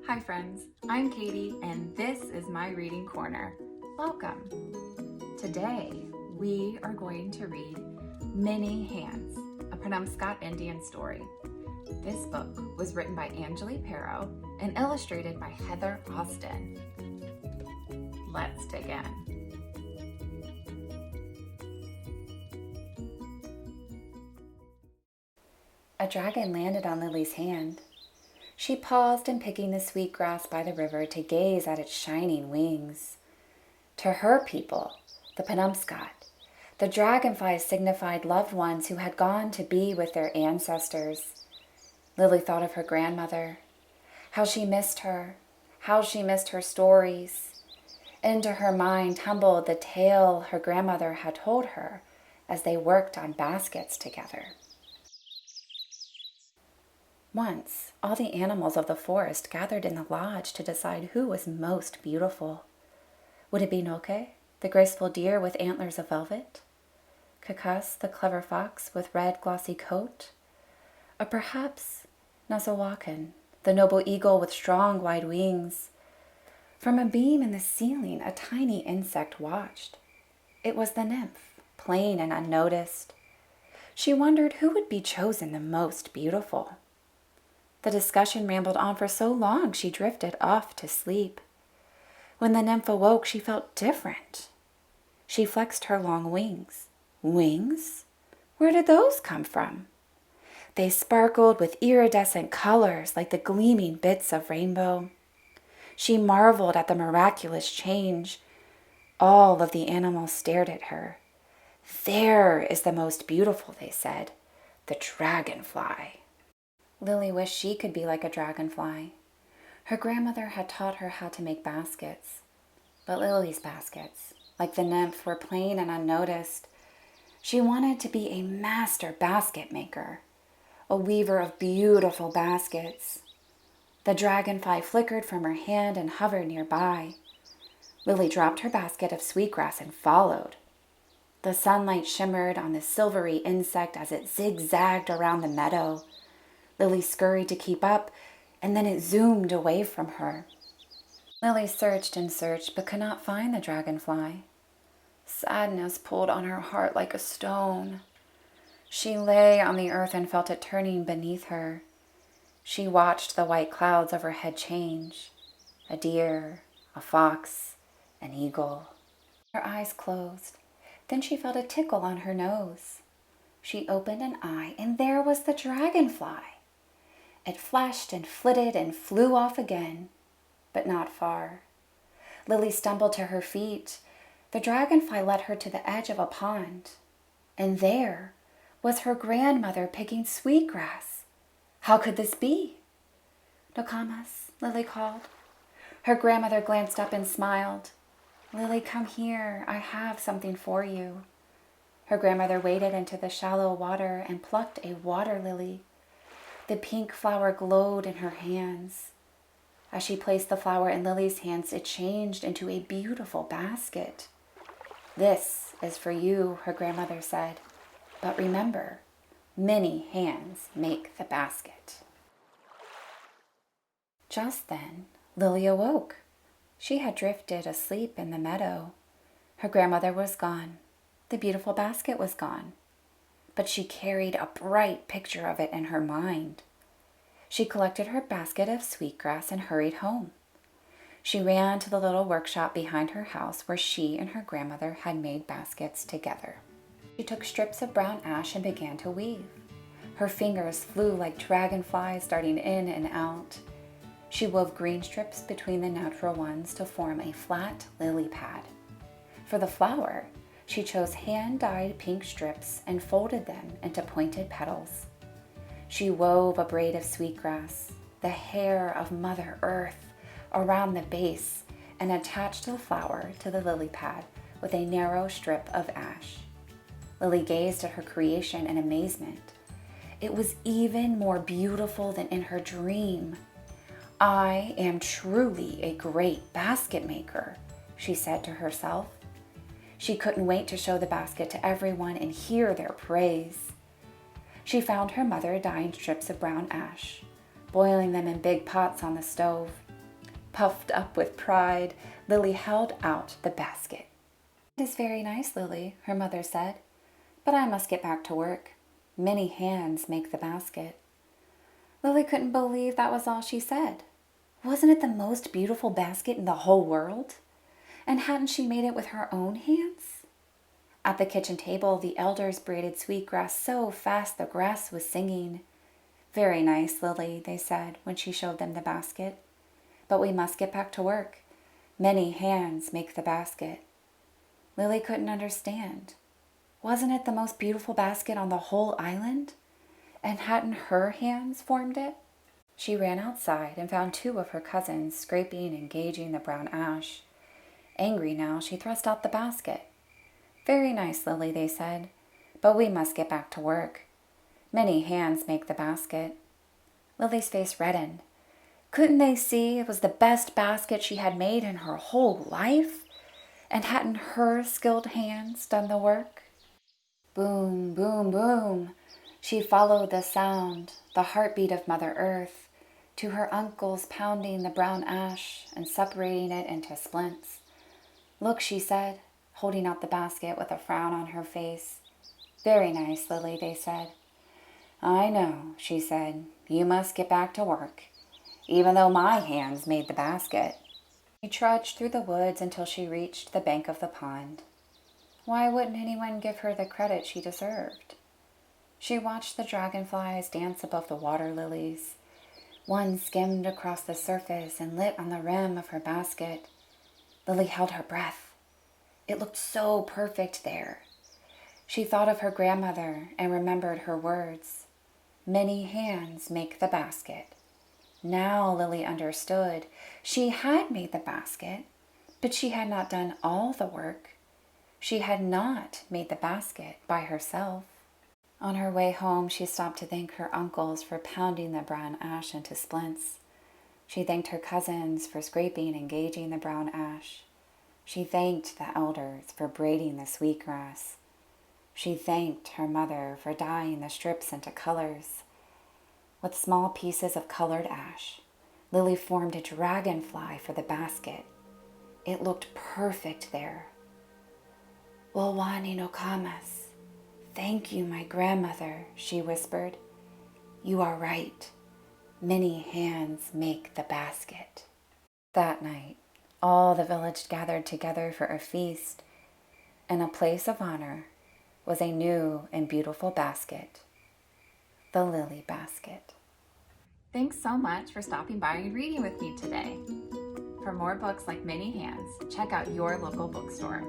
Hi friends, I'm Katie and this is my reading corner. Welcome. Today we are going to read Many Hands, a Penobscot Indian story. This book was written by Angeli Parrow and illustrated by Heather Austin. Let's dig in. A dragon landed on Lily's hand. She paused in picking the sweet grass by the river to gaze at its shining wings. To her people, the Penobscot, the dragonflies signified loved ones who had gone to be with their ancestors. Lily thought of her grandmother, how she missed her stories. Into her mind tumbled the tale her grandmother had told her as they worked on baskets together. Once, all the animals of the forest gathered in the lodge to decide who was most beautiful. Would it be Noke, the graceful deer with antlers of velvet? Kakas, the clever fox with red glossy coat? Or perhaps Nasawakan, the noble eagle with strong wide wings? From a beam in the ceiling, a tiny insect watched. It was the nymph, plain and unnoticed. She wondered who would be chosen the most beautiful. The discussion rambled on for so long she drifted off to sleep. When the nymph awoke, she felt different. She flexed her long wings. Wings? Where did those come from? They sparkled with iridescent colors like the gleaming bits of rainbow. She marveled at the miraculous change. All of the animals stared at her. "There is the most beautiful," they said, "the dragonfly." Lily wished she could be like a dragonfly. Her grandmother had taught her how to make baskets. But Lily's baskets, like the nymph, were plain and unnoticed. She wanted to be a master basket maker, a weaver of beautiful baskets. The dragonfly flickered from her hand and hovered nearby. Lily dropped her basket of sweetgrass and followed. The sunlight shimmered on the silvery insect as it zigzagged around the meadow. Lily scurried to keep up, and then it zoomed away from her. Lily searched and searched, but could not find the dragonfly. Sadness pulled on her heart like a stone. She lay on the earth and felt it turning beneath her. She watched the white clouds overhead change. A deer, a fox, an eagle. Her eyes closed. Then she felt a tickle on her nose. She opened an eye, and there was the dragonfly. It flashed and flitted and flew off again, but not far. Lily stumbled to her feet. The dragonfly led her to the edge of a pond, and there was her grandmother picking sweetgrass. How could this be? "Nokamas," Lily called. Her grandmother glanced up and smiled. "Lily, come here. I have something for you." Her grandmother waded into the shallow water and plucked a water lily. The pink flower glowed in her hands. As she placed the flower in Lily's hands, it changed into a beautiful basket. "This is for you," her grandmother said. "But remember, many hands make the basket." Just then, Lily awoke. She had drifted asleep in the meadow. Her grandmother was gone. The beautiful basket was gone. But she carried a bright picture of it in her mind. She collected her basket of sweetgrass and hurried home. She ran to the little workshop behind her house where she and her grandmother had made baskets together. She took strips of brown ash and began to weave. Her fingers flew like dragonflies darting in and out. She wove green strips between the natural ones to form a flat lily pad. For the flower, she chose hand-dyed pink strips and folded them into pointed petals. She wove a braid of sweetgrass, the hair of Mother Earth, around the base and attached the flower to the lily pad with a narrow strip of ash. Lily gazed at her creation in amazement. It was even more beautiful than in her dream. "I am truly a great basket maker," she said to herself. She couldn't wait to show the basket to everyone and hear their praise. She found her mother dyeing strips of brown ash, boiling them in big pots on the stove. Puffed up with pride, Lily held out the basket. "It is very nice, Lily," her mother said, "but I must get back to work. Many hands make the basket." Lily couldn't believe that was all she said. Wasn't it the most beautiful basket in the whole world? And hadn't she made it with her own hands? At the kitchen table, the elders braided sweetgrass so fast the grass was singing. "Very nice, Lily," they said when she showed them the basket. "But we must get back to work. Many hands make the basket." Lily couldn't understand. Wasn't it the most beautiful basket on the whole island? And hadn't her hands formed it? She ran outside and found 2 of her cousins scraping and gauging the brown ash. Angry now, she thrust out the basket. "Very nice, Lily," they said, "but we must get back to work. Many hands make the basket." Lily's face reddened. Couldn't they see it was the best basket she had made in her whole life? And hadn't her skilled hands done the work? Boom, boom, boom. She followed the sound, the heartbeat of Mother Earth, to her uncles pounding the brown ash and separating it into splints. "Look," she said, holding out the basket with a frown on her face. "Very nice, Lily," they said. "I know," she said. "You must get back to work, even though my hands made the basket." She trudged through the woods until she reached the bank of the pond. Why wouldn't anyone give her the credit she deserved? She watched the dragonflies dance above the water lilies. One skimmed across the surface and lit on the rim of her basket. Lily held her breath. It looked so perfect there. She thought of her grandmother and remembered her words. "Many hands make the basket." Now Lily understood. She had made the basket, but she had not done all the work. She had not made the basket by herself. On her way home, she stopped to thank her uncles for pounding the brown ash into splints. She thanked her cousins for scraping and gauging the brown ash. She thanked the elders for braiding the sweetgrass. She thanked her mother for dyeing the strips into colors. With small pieces of colored ash, Lily formed a dragonfly for the basket. It looked perfect there. "Wawani no kamas. Thank you, my grandmother," she whispered. "You are right. Many hands make the basket." That night, all the village gathered together for a feast, and a place of honor was a new and beautiful basket, the lily basket. Thanks so much for stopping by and reading with me today. For more books like Many Hands, check out your local bookstore.